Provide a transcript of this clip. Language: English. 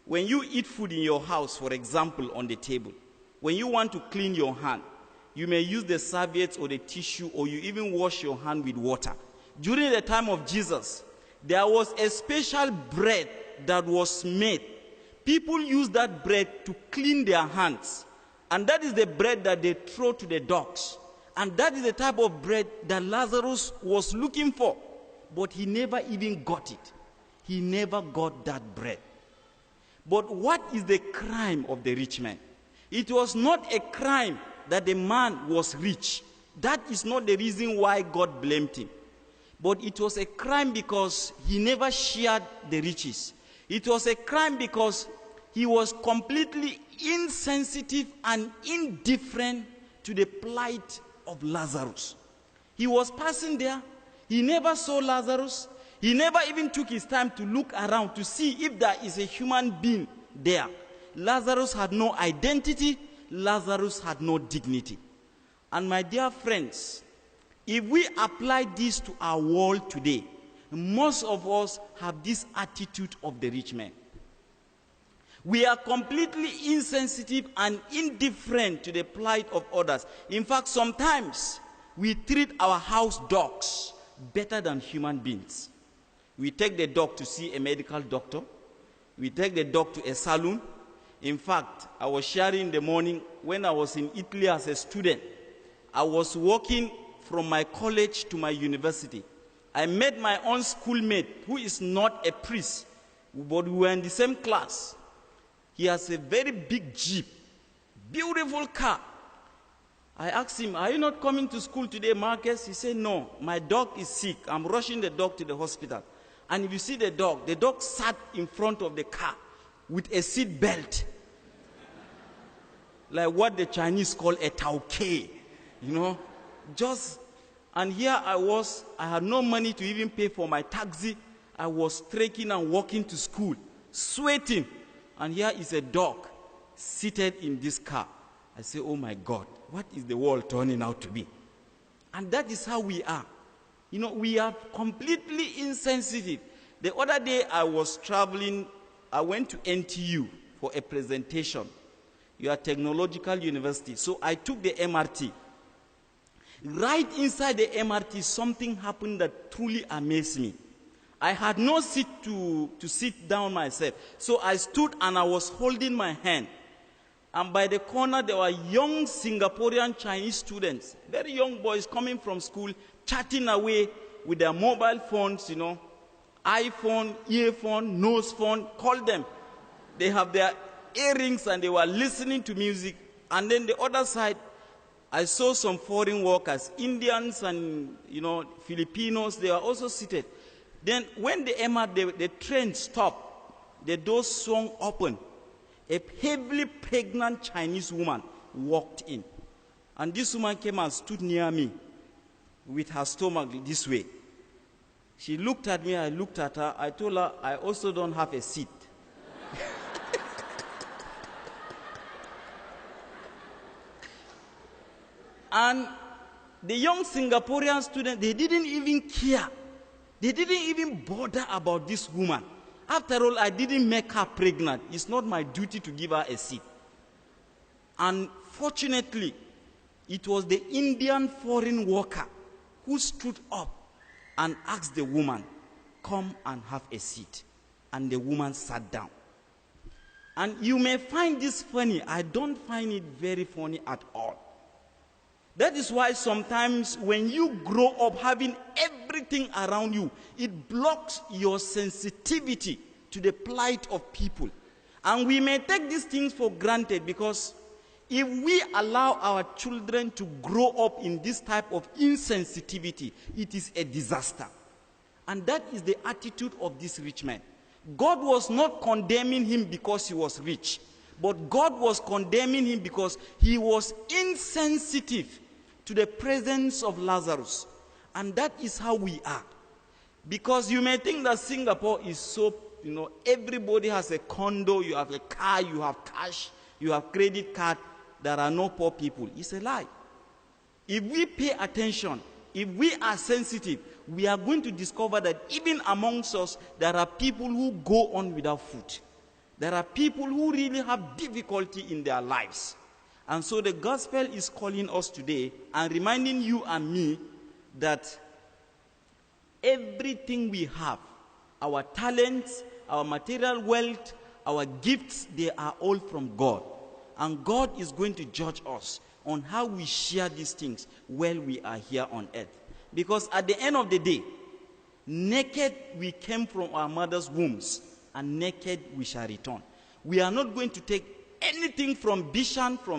When you eat food in your house, for example, on the table, when you want to clean your hand, you may use the serviette or the tissue, or you even wash your hand with water. During the time of Jesus, there was a special bread that was made. People use that bread to clean their hands. And that is the bread that they throw to the dogs. And that is the type of bread that Lazarus was looking for. But he never even got it. He never got that bread. But what is the crime of the rich man? It was not a crime that the man was rich. That is not the reason why God blamed him. But it was a crime because he never shared the riches. It was a crime because he was completely insensitive and indifferent to the plight of Lazarus. He was passing there. He never saw Lazarus. He never even took his time to look around to see if there is a human being there. Lazarus had no identity. Lazarus had no dignity. And my dear friends, if we apply this to our world today, most of us have this attitude of the rich man. We are completely insensitive and indifferent to the plight of others. In fact, sometimes we treat our house dogs better than human beings. We take the dog to see a medical doctor. We take the dog to a salon. In fact, I was sharing in the morning when I was in Italy as a student. I was walking from my college to my university. I met my own schoolmate who is not a priest, but we were in the same class. He has a very big Jeep, beautiful car. I asked him, "Are you not coming to school today, Marcus?" He said, "No, my dog is sick. I'm rushing the dog to the hospital." And if you see the dog sat in front of the car with a seat belt, like what the Chinese call a tauke, and here I had no money to even pay for my taxi. I was trekking and walking to school, sweating, and here is a dog seated in this car. I say, "Oh my God, what is the world turning out to be?" And that is how we are. We are completely insensitive. The other day I was traveling. I went to NTU for a presentation. You are Technological University. So I took the MRT. Right inside the MRT, something happened that truly amazed me. I had no seat to sit down myself. So I stood and I was holding my hand. And by the corner, there were young Singaporean Chinese students, very young boys coming from school, chatting away with their mobile phones, iPhone, earphone, nose phone, call them. They have their earrings and they were listening to music. And then the other side, I saw some foreign workers, Indians and Filipinos. They were also seated. Then when the train stopped, the doors swung open. A heavily pregnant Chinese woman walked in. And this woman came and stood near me with her stomach this way. She looked at me, I looked at her. I told her, I also don't have a seat. And the young Singaporean students, they didn't even care. They didn't even bother about this woman. After all, I didn't make her pregnant. It's not my duty to give her a seat. And fortunately, it was the Indian foreign worker who stood up and asked the woman, "Come and have a seat." And the woman sat down. And you may find this funny. I don't find it very funny at all. That is why sometimes when you grow up having everything around you, it blocks your sensitivity to the plight of people. And we may take these things for granted because if we allow our children to grow up in this type of insensitivity, it is a disaster. And that is the attitude of this rich man. God was not condemning him because he was rich, but God was condemning him because he was insensitive to the presence of Lazarus. And that is how we are. Because you may think that Singapore is so, everybody has a condo, you have a car, you have cash, you have credit card, there are no poor people. It's a lie. If we pay attention, if we are sensitive, we are going to discover that even amongst us, there are people who go on without food. There are people who really have difficulty in their lives. And so the gospel is calling us today and reminding you and me that everything we have, our talents, our material wealth, our gifts, they are all from God. And God is going to judge us on how we share these things while we are here on earth. Because at the end of the day, naked we came from our mother's wombs, and naked we shall return. We are not going to take anything from Bishan, from